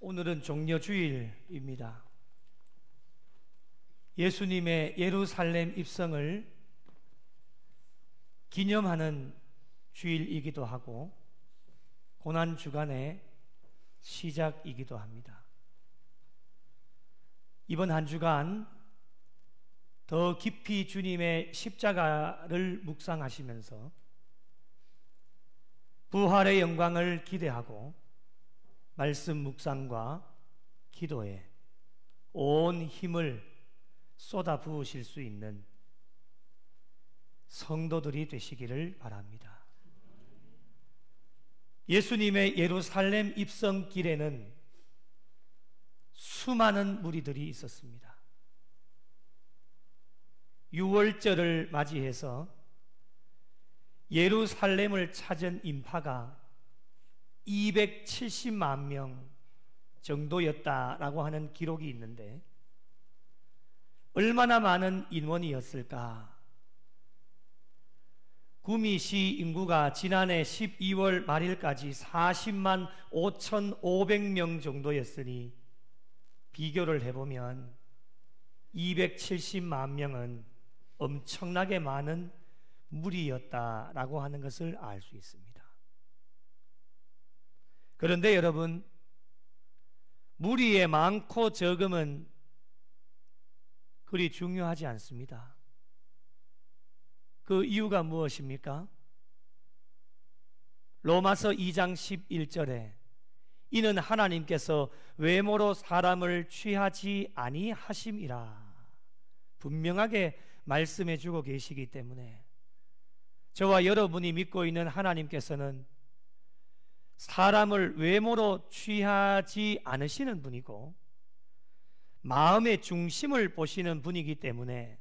오늘은 종려주일입니다. 예수님의 예루살렘 입성을 기념하는 주일이기도 하고 고난주간의 시작이기도 합니다. 이번 한 주간 더 깊이 주님의 십자가를 묵상하시면서 부활의 영광을 기대하고 말씀 묵상과 기도에 온 힘을 쏟아 부으실 수 있는 성도들이 되시기를 바랍니다. 예수님의 예루살렘 입성길에는 수많은 무리들이 있었습니다. 유월절을 맞이해서 예루살렘을 찾은 인파가 270만 명 정도였다라고 하는 기록이 있는데 얼마나 많은 인원이었을까? 구미시 인구가 지난해 12월 말일까지 40만 5,500명 정도였으니 비교를 해보면 270만 명은 엄청나게 많은 무리였다라고 하는 것을 알 수 있습니다. 그런데 여러분, 무리의 많고 적음은 그리 중요하지 않습니다. 그 이유가 무엇입니까? 로마서 2장 11절에 이는 하나님께서 외모로 사람을 취하지 아니하심이라 분명하게 말씀해 주고 계시기 때문에 저와 여러분이 믿고 있는 하나님께서는 사람을 외모로 취하지 않으시는 분이고 마음의 중심을 보시는 분이기 때문에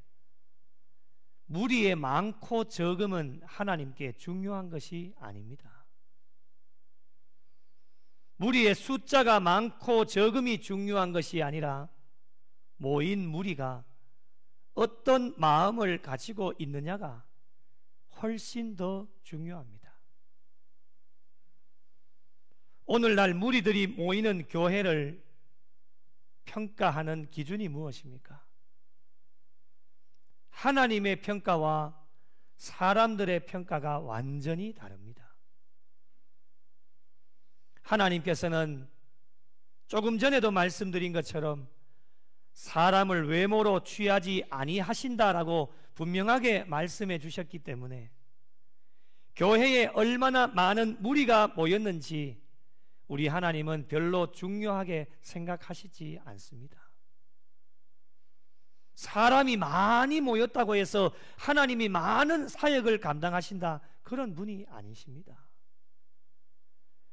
무리의 많고 적음은 하나님께 중요한 것이 아닙니다. 무리의 숫자가 많고 적음이 중요한 것이 아니라 모인 무리가 어떤 마음을 가지고 있느냐가 훨씬 더 중요합니다. 오늘날 무리들이 모이는 교회를 평가하는 기준이 무엇입니까? 하나님의 평가와 사람들의 평가가 완전히 다릅니다. 하나님께서는 조금 전에도 말씀드린 것처럼 사람을 외모로 취하지 아니하신다라고 분명하게 말씀해 주셨기 때문에 교회에 얼마나 많은 무리가 모였는지 우리 하나님은 별로 중요하게 생각하시지 않습니다. 사람이 많이 모였다고 해서 하나님이 많은 사역을 감당하신다, 그런 분이 아니십니다.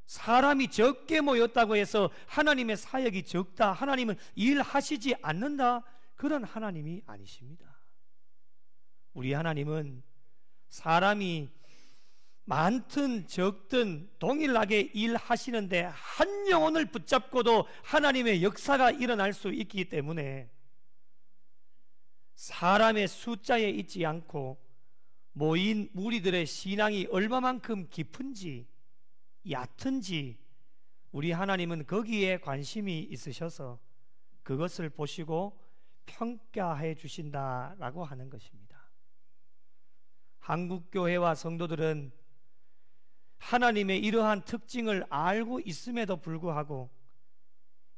사람이 적게 모였다고 해서 하나님의 사역이 적다, 하나님은 일하시지 않는다, 그런 하나님이 아니십니다. 우리 하나님은 사람이 많든 적든 동일하게 일하시는데 한 영혼을 붙잡고도 하나님의 역사가 일어날 수 있기 때문에 사람의 숫자에 있지 않고 모인 무리들의 신앙이 얼마만큼 깊은지 얕은지 우리 하나님은 거기에 관심이 있으셔서 그것을 보시고 평가해 주신다라고 하는 것입니다. 한국교회와 성도들은 하나님의 이러한 특징을 알고 있음에도 불구하고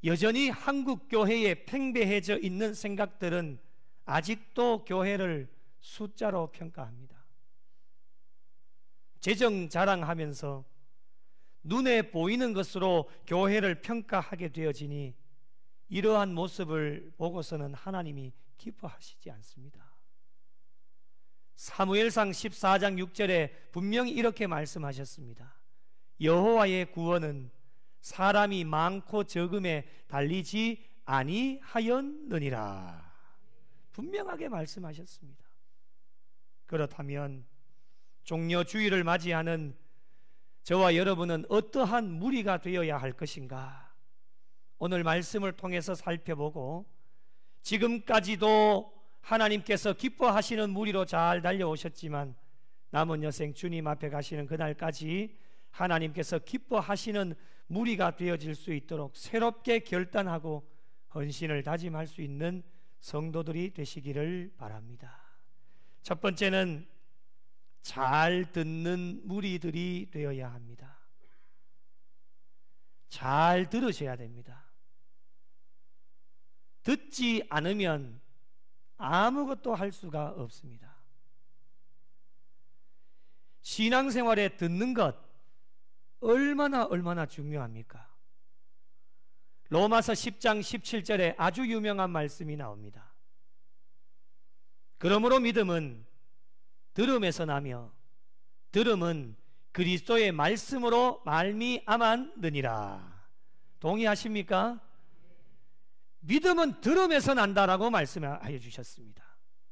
여전히 한국교회에 팽배해져 있는 생각들은 아직도 교회를 숫자로 평가합니다. 재정 자랑하면서 눈에 보이는 것으로 교회를 평가하게 되어지니 이러한 모습을 보고서는 하나님이 기뻐하시지 않습니다. 사무엘상 14장 6절에 분명히 이렇게 말씀하셨습니다. 여호와의 구원은 사람이 많고 적음에 달리지 아니하였느니라. 분명하게 말씀하셨습니다. 그렇다면 종려주일을 맞이하는 저와 여러분은 어떠한 무리가 되어야 할 것인가? 오늘 말씀을 통해서 살펴보고 지금까지도 하나님께서 기뻐하시는 무리로 잘 달려오셨지만 남은 여생 주님 앞에 가시는 그날까지 하나님께서 기뻐하시는 무리가 되어질 수 있도록 새롭게 결단하고 헌신을 다짐할 수 있는 성도들이 되시기를 바랍니다. 첫 번째는 잘 듣는 무리들이 되어야 합니다. 잘 들으셔야 됩니다. 듣지 않으면 아무것도 할 수가 없습니다. 신앙생활에 듣는 것 얼마나 중요합니까? 로마서 10장 17절에 아주 유명한 말씀이 나옵니다. 그러므로 믿음은 들음에서 나며 들음은 그리스도의 말씀으로 말미암았느니라. 동의하십니까? 믿음은 들음에서 난다라고 말씀해 주셨습니다.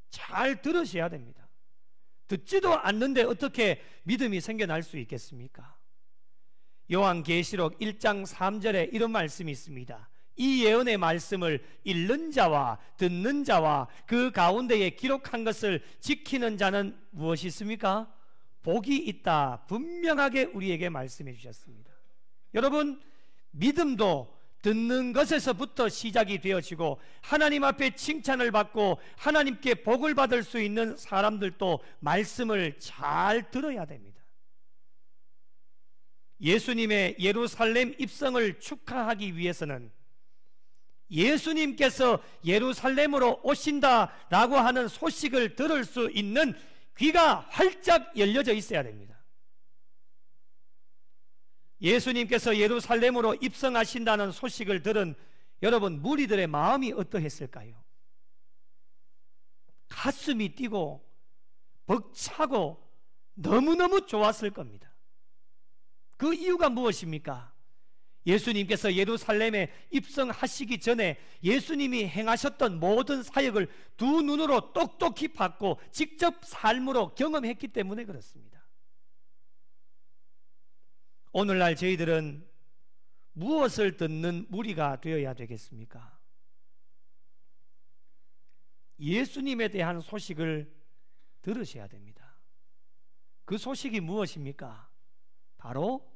잘 들으셔야 됩니다. 듣지도 않는데 어떻게 믿음이 생겨날 수 있겠습니까? 요한계시록 1장 3절에 이런 말씀이 있습니다. 이 예언의 말씀을 읽는 자와 듣는 자와 그 가운데에 기록한 것을 지키는 자는 무엇이 있습니까? 복이 있다. 분명하게 우리에게 말씀해 주셨습니다. 여러분, 믿음도 듣는 것에서부터 시작이 되어지고 하나님 앞에 칭찬을 받고 하나님께 복을 받을 수 있는 사람들도 말씀을 잘 들어야 됩니다. 예수님의 예루살렘 입성을 축하하기 위해서는 예수님께서 예루살렘으로 오신다라고 하는 소식을 들을 수 있는 귀가 활짝 열려져 있어야 됩니다. 예수님께서 예루살렘으로 입성하신다는 소식을 들은 여러분 무리들의 마음이 어떠했을까요? 가슴이 뛰고 벅차고 너무너무 좋았을 겁니다. 그 이유가 무엇입니까? 예수님께서 예루살렘에 입성하시기 전에 예수님이 행하셨던 모든 사역을 두 눈으로 똑똑히 봤고 직접 삶으로 경험했기 때문에 그렇습니다. 오늘날 저희들은 무엇을 듣는 무리가 되어야 되겠습니까? 예수님에 대한 소식을 들으셔야 됩니다. 그 소식이 무엇입니까? 바로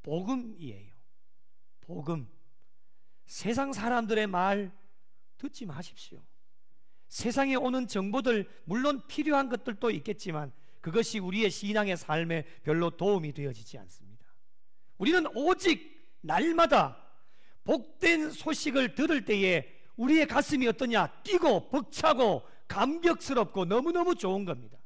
복음이에요. 복음. 세상 사람들의 말 듣지 마십시오. 세상에 오는 정보들 물론 필요한 것들도 있겠지만 그것이 우리의 신앙의 삶에 별로 도움이 되어지지 않습니다. 우리는 오직 날마다 복된 소식을 들을 때에 우리의 가슴이 어떠냐? 뛰고 벅차고 감격스럽고 너무너무 좋은 겁니다.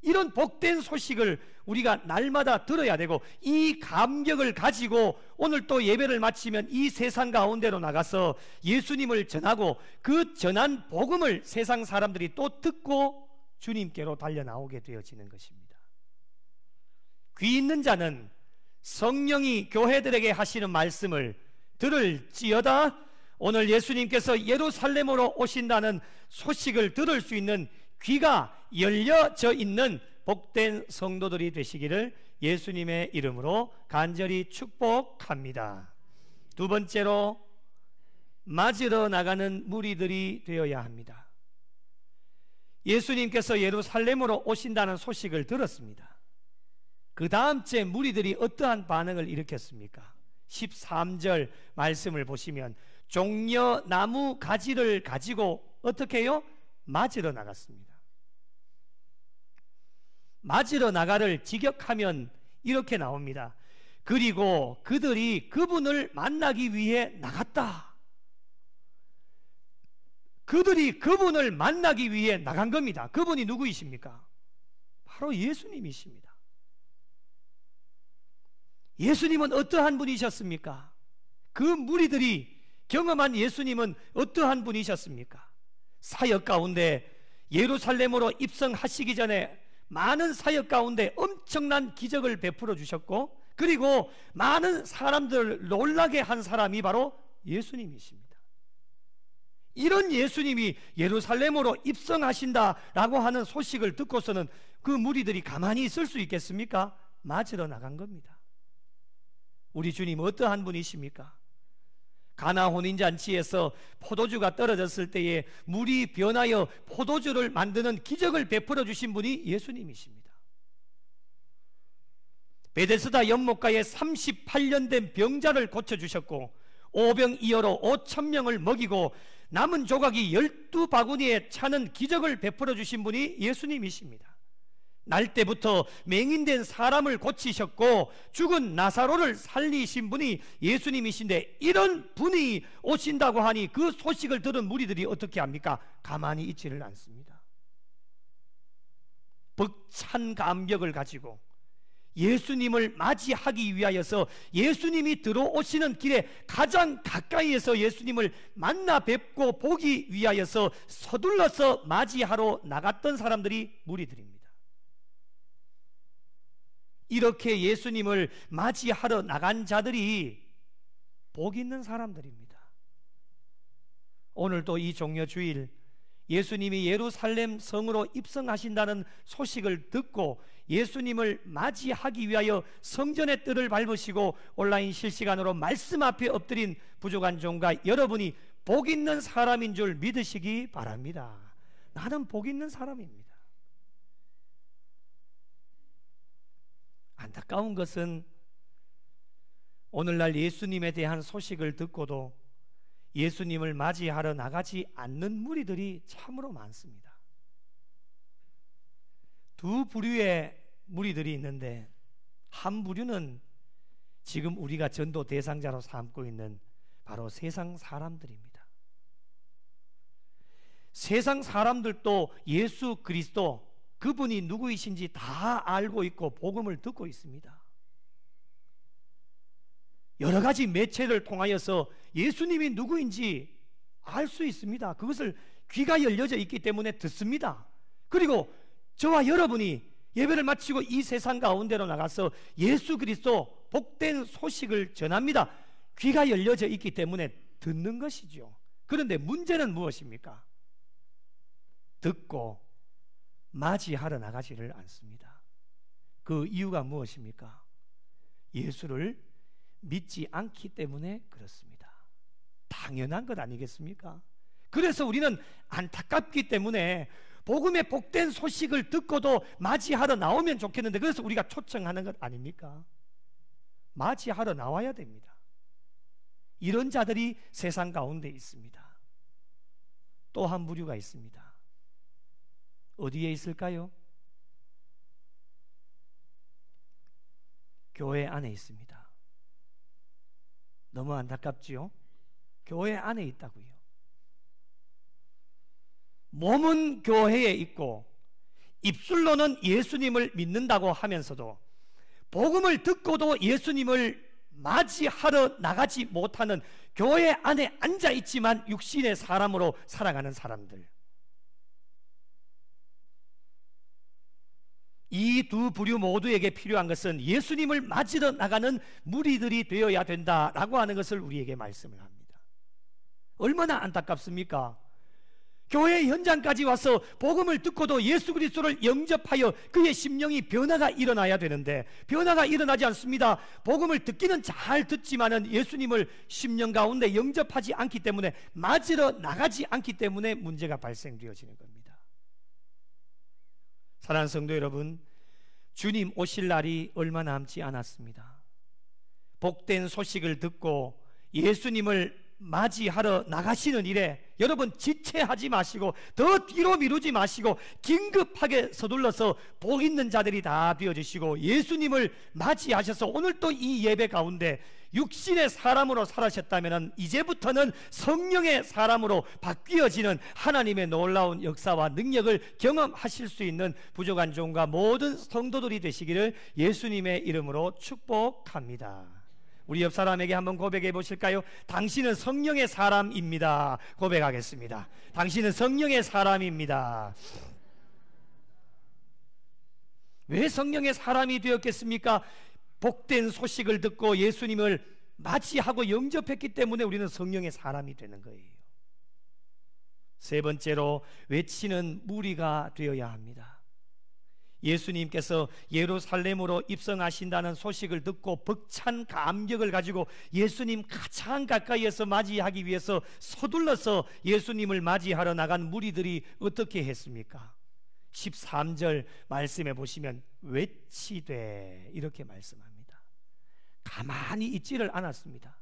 이런 복된 소식을 우리가 날마다 들어야 되고 이 감격을 가지고 오늘 또 예배를 마치면 이 세상 가운데로 나가서 예수님을 전하고 그 전한 복음을 세상 사람들이 또 듣고 주님께로 달려나오게 되어지는 것입니다. 귀 있는 자는 성령이 교회들에게 하시는 말씀을 들을지어다. 오늘 예수님께서 예루살렘으로 오신다는 소식을 들을 수 있는 귀가 열려져 있는 복된 성도들이 되시기를 예수님의 이름으로 간절히 축복합니다. 두 번째로 맞으러 나가는 무리들이 되어야 합니다. 예수님께서 예루살렘으로 오신다는 소식을 들었습니다. 그 다음 째 무리들이 어떠한 반응을 일으켰습니까? 13절 말씀을 보시면 종려 나무 가지를 가지고 어떻게 해요? 맞으러 나갔습니다. 맞으러 나가를 직역하면 이렇게 나옵니다. 그리고 그들이 그분을 만나기 위해 나갔다. 그들이 그분을 만나기 위해 나간 겁니다. 그분이 누구이십니까? 바로 예수님이십니다. 예수님은 어떠한 분이셨습니까? 그 무리들이 경험한 예수님은 어떠한 분이셨습니까? 사역 가운데 예루살렘으로 입성하시기 전에 많은 사역 가운데 엄청난 기적을 베풀어 주셨고 그리고 많은 사람들을 놀라게 한 사람이 바로 예수님이십니다. 이런 예수님이 예루살렘으로 입성하신다라고 하는 소식을 듣고서는 그 무리들이 가만히 있을 수 있겠습니까? 맞으러 나간 겁니다. 우리 주님 어떠한 분이십니까? 가나 혼인잔치에서 포도주가 떨어졌을 때에 물이 변하여 포도주를 만드는 기적을 베풀어 주신 분이 예수님이십니다. 베데스다 연못가에 38년 된 병자를 고쳐주셨고 오병이어로 5,000명을 먹이고 남은 조각이 12바구니에 차는 기적을 베풀어 주신 분이 예수님이십니다. 날 때부터 맹인된 사람을 고치셨고 죽은 나사로를 살리신 분이 예수님이신데, 이런 분이 오신다고 하니 그 소식을 들은 무리들이 어떻게 합니까? 가만히 있지를 않습니다. 벅찬 감격을 가지고 예수님을 맞이하기 위하여서 예수님이 들어오시는 길에 가장 가까이에서 예수님을 만나 뵙고 보기 위하여서 서둘러서 맞이하러 나갔던 사람들이 무리들입니다. 이렇게 예수님을 맞이하러 나간 자들이 복 있는 사람들입니다. 오늘도 이 종려주일 예수님이 예루살렘 성으로 입성하신다는 소식을 듣고 예수님을 맞이하기 위하여 성전의 뜰을 밟으시고 온라인 실시간으로 말씀 앞에 엎드린 부족한 종과 여러분이 복 있는 사람인 줄 믿으시기 바랍니다. 나는 복 있는 사람입니다. 안타까운 것은 오늘날 예수님에 대한 소식을 듣고도 예수님을 맞이하러 나가지 않는 무리들이 참으로 많습니다. 두 부류의 무리들이 있는데, 한 부류는 지금 우리가 전도 대상자로 삼고 있는 바로 세상 사람들입니다. 세상 사람들도 예수 그리스도, 그분이 누구이신지 다 알고 있고 복음을 듣고 있습니다. 여러 가지 매체를 통하여서 예수님이 누구인지 알 수 있습니다. 그것을 귀가 열려져 있기 때문에 듣습니다. 그리고 저와 여러분이 예배를 마치고 이 세상 가운데로 나가서 예수 그리스도 복된 소식을 전합니다. 귀가 열려져 있기 때문에 듣는 것이죠. 그런데 문제는 무엇입니까? 듣고 맞이하러 나가지를 않습니다. 그 이유가 무엇입니까? 예수를 믿지 않기 때문에 그렇습니다. 당연한 것 아니겠습니까? 그래서 우리는 안타깝기 때문에 복음의 복된 소식을 듣고도 맞이하러 나오면 좋겠는데, 그래서 우리가 초청하는 것 아닙니까? 맞이하러 나와야 됩니다. 이런 자들이 세상 가운데 있습니다. 또 한 부류가 있습니다. 어디에 있을까요? 교회 안에 있습니다. 너무 안타깝지요? 교회 안에 있다고요. 몸은 교회에 있고 입술로는 예수님을 믿는다고 하면서도 복음을 듣고도 예수님을 맞이하러 나가지 못하는, 교회 안에 앉아 있지만 육신의 사람으로 살아가는 사람들, 이 두 부류 모두에게 필요한 것은 예수님을 맞으러 나가는 무리들이 되어야 된다라고 하는 것을 우리에게 말씀을 합니다. 얼마나 안타깝습니까? 교회 현장까지 와서 복음을 듣고도 예수 그리스도를 영접하여 그의 심령이 변화가 일어나야 되는데 변화가 일어나지 않습니다. 복음을 듣기는 잘 듣지만은 예수님을 심령 가운데 영접하지 않기 때문에, 맞으러 나가지 않기 때문에 문제가 발생되어지는 겁니다. 사랑하는 성도 여러분, 주님 오실 날이 얼마 남지 않았습니다. 복된 소식을 듣고 예수님을 맞이하러 나가시는 일에 여러분 지체하지 마시고 더 뒤로 미루지 마시고 긴급하게 서둘러서 복 있는 자들이 다 되어주시고 예수님을 맞이하셔서 오늘 또 이 예배 가운데 육신의 사람으로 살아셨다면 이제부터는 성령의 사람으로 바뀌어지는 하나님의 놀라운 역사와 능력을 경험하실 수 있는 부족한 종과 모든 성도들이 되시기를 예수님의 이름으로 축복합니다. 우리 옆 사람에게 한번 고백해 보실까요? 당신은 성령의 사람입니다. 고백하겠습니다. 당신은 성령의 사람입니다. 왜 성령의 사람이 되었겠습니까? 복된 소식을 듣고 예수님을 맞이하고 영접했기 때문에 우리는 성령의 사람이 되는 거예요. 세 번째로, 외치는 무리가 되어야 합니다. 예수님께서 예루살렘으로 입성하신다는 소식을 듣고 벅찬 감격을 가지고 예수님 가장 가까이에서 맞이하기 위해서 서둘러서 예수님을 맞이하러 나간 무리들이 어떻게 했습니까? 13절 말씀에 보시면 외치되 이렇게 말씀합니다. 가만히 있지를 않았습니다.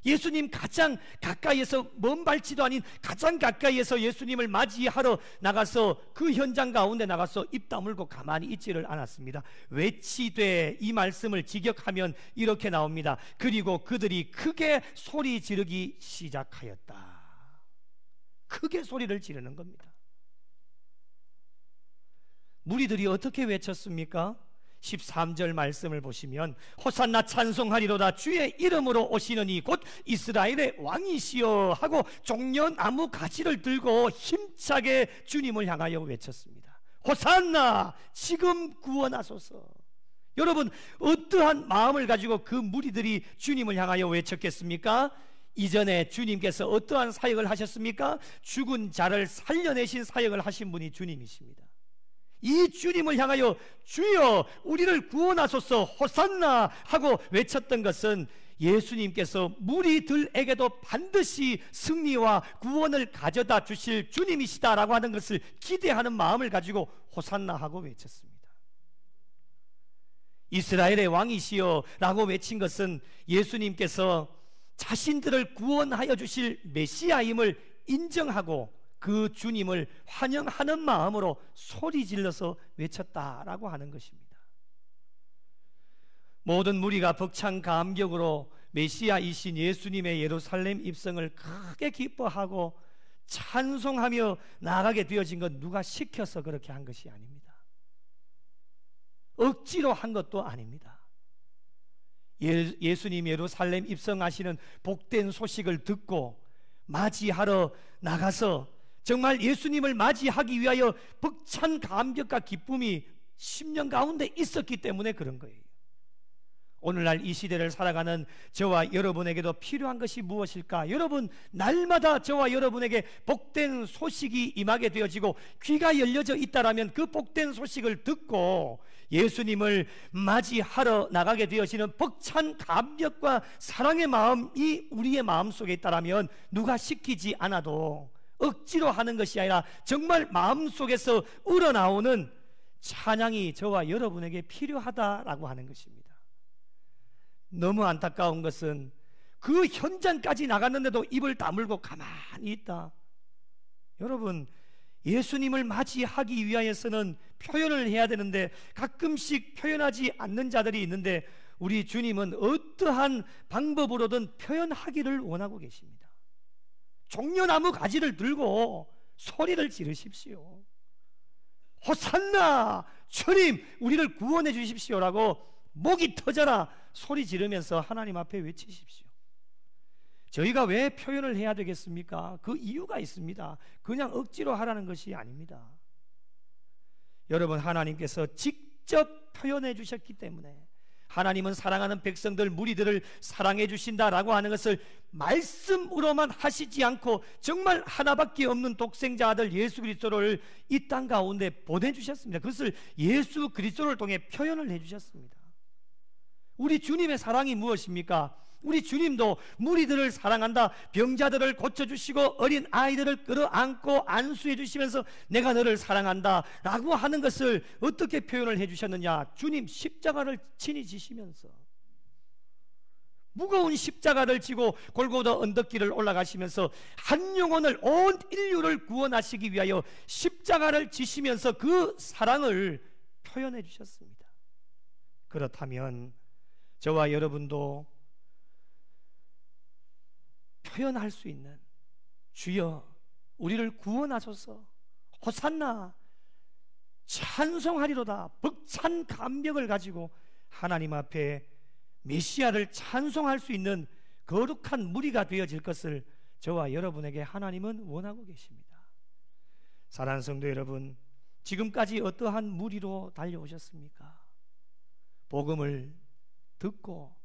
예수님 가장 가까이에서, 먼 발치도 아닌 가장 가까이에서 예수님을 맞이하러 나가서 그 현장 가운데 나가서 입 다물고 가만히 있지를 않았습니다. 외치되, 이 말씀을 직역하면 이렇게 나옵니다. 그리고 그들이 크게 소리 지르기 시작하였다. 크게 소리를 지르는 겁니다. 무리들이 어떻게 외쳤습니까? 13절 말씀을 보시면 호산나 찬송하리로다 주의 이름으로 오시는 이 곧 이스라엘의 왕이시여 하고 종려나무 가지를 들고 힘차게 주님을 향하여 외쳤습니다. 호산나, 지금 구원하소서. 여러분, 어떠한 마음을 가지고 그 무리들이 주님을 향하여 외쳤겠습니까? 이전에 주님께서 어떠한 사역을 하셨습니까? 죽은 자를 살려내신 사역을 하신 분이 주님이십니다. 이 주님을 향하여 주여 우리를 구원하소서 호산나 하고 외쳤던 것은 예수님께서 무리들에게도 반드시 승리와 구원을 가져다 주실 주님이시다라고 하는 것을 기대하는 마음을 가지고 호산나 하고 외쳤습니다. 이스라엘의 왕이시여 라고 외친 것은 예수님께서 자신들을 구원하여 주실 메시아임을 인정하고 그 주님을 환영하는 마음으로 소리 질러서 외쳤다라고 하는 것입니다. 모든 무리가 벅찬 감격으로 메시아이신 예수님의 예루살렘 입성을 크게 기뻐하고 찬송하며 나아가게 되어진 건 누가 시켜서 그렇게 한 것이 아닙니다. 억지로 한 것도 아닙니다. 예수님 예루살렘 입성하시는 복된 소식을 듣고 맞이하러 나가서 정말 예수님을 맞이하기 위하여 벅찬 감격과 기쁨이 10년 가운데 있었기 때문에 그런 거예요. 오늘날 이 시대를 살아가는 저와 여러분에게도 필요한 것이 무엇일까? 여러분, 날마다 저와 여러분에게 복된 소식이 임하게 되어지고 귀가 열려져 있다라면 그 복된 소식을 듣고 예수님을 맞이하러 나가게 되어지는 벅찬 감격과 사랑의 마음이 우리의 마음속에 있다라면 누가 시키지 않아도 억지로 하는 것이 아니라 정말 마음속에서 우러나오는 찬양이 저와 여러분에게 필요하다라고 하는 것입니다. 너무 안타까운 것은 그 현장까지 나갔는데도 입을 다물고 가만히 있다. 여러분, 예수님을 맞이하기 위하여서는 표현을 해야 되는데 가끔씩 표현하지 않는 자들이 있는데 우리 주님은 어떠한 방법으로든 표현하기를 원하고 계십니다. 종려나무 가지를 들고 소리를 지르십시오. 호산나, 주님 우리를 구원해 주십시오라고 목이 터져라 소리 지르면서 하나님 앞에 외치십시오. 저희가 왜 표현을 해야 되겠습니까? 그 이유가 있습니다. 그냥 억지로 하라는 것이 아닙니다. 여러분, 하나님께서 직접 표현해 주셨기 때문에 하나님은 사랑하는 백성들, 무리들을 사랑해 주신다라고 하는 것을 말씀으로만 하시지 않고 정말 하나밖에 없는 독생자 아들 예수 그리스도를 이 땅 가운데 보내주셨습니다. 그것을 예수 그리스도를 통해 표현을 해주셨습니다. 우리 주님의 사랑이 무엇입니까? 우리 주님도 무리들을 사랑한다, 병자들을 고쳐주시고 어린 아이들을 끌어안고 안수해 주시면서 내가 너를 사랑한다 라고 하는 것을 어떻게 표현을 해주셨느냐? 주님 십자가를 친히 지시면서, 무거운 십자가를 지고 골고다 언덕길을 올라가시면서 한 영혼을, 온 인류를 구원하시기 위하여 십자가를 지시면서 그 사랑을 표현해 주셨습니다. 그렇다면 저와 여러분도 표현할 수 있는, 주여 우리를 구원하소서, 호산나, 찬송하리로다, 벅찬 감격을 가지고 하나님 앞에 메시아를 찬송할 수 있는 거룩한 무리가 되어질 것을 저와 여러분에게 하나님은 원하고 계십니다. 사랑하는 성도 여러분, 지금까지 어떠한 무리로 달려오셨습니까? 복음을 듣고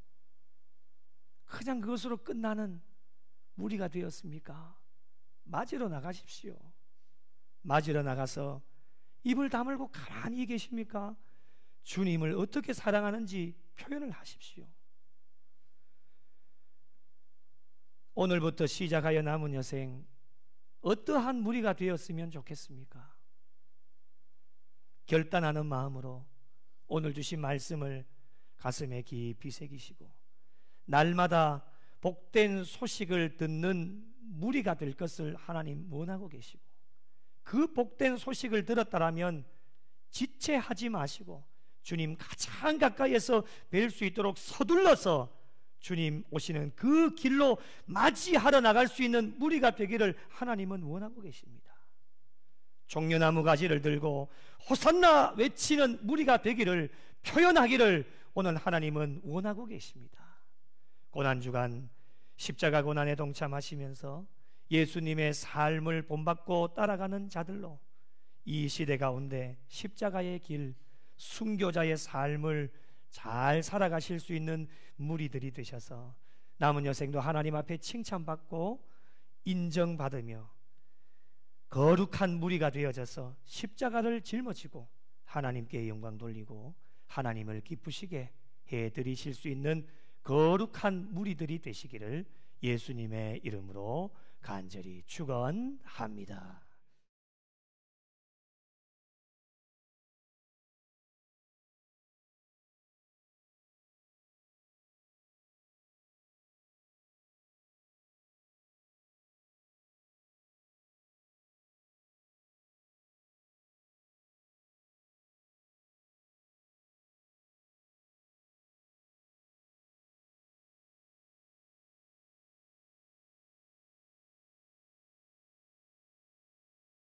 그냥 그것으로 끝나는 무리가 되었습니까? 맞으러 나가십시오. 맞으러 나가서 입을 다물고 가만히 계십니까? 주님을 어떻게 사랑하는지 표현을 하십시오. 오늘부터 시작하여 남은 여생, 어떠한 무리가 되었으면 좋겠습니까? 결단하는 마음으로 오늘 주신 말씀을 가슴에 깊이 새기시고 날마다 복된 소식을 듣는 무리가 될 것을 하나님 원하고 계시고, 그 복된 소식을 들었다라면 지체하지 마시고 주님 가장 가까이에서 뵐 수 있도록 서둘러서 주님 오시는 그 길로 맞이하러 나갈 수 있는 무리가 되기를 하나님은 원하고 계십니다. 종려나무 가지를 들고 호산나 외치는 무리가 되기를, 표현하기를 오늘 하나님은 원하고 계십니다. 고난주간 십자가 고난에 동참하시면서 예수님의 삶을 본받고 따라가는 자들로 이 시대 가운데 십자가의 길, 순교자의 삶을 잘 살아가실 수 있는 무리들이 되셔서 남은 여생도 하나님 앞에 칭찬받고 인정받으며 거룩한 무리가 되어져서 십자가를 짊어지고 하나님께 영광 돌리고 하나님을 기쁘시게 해드리실 수 있는 거룩한 무리들이 되시기를 예수님의 이름으로 간절히 축원합니다.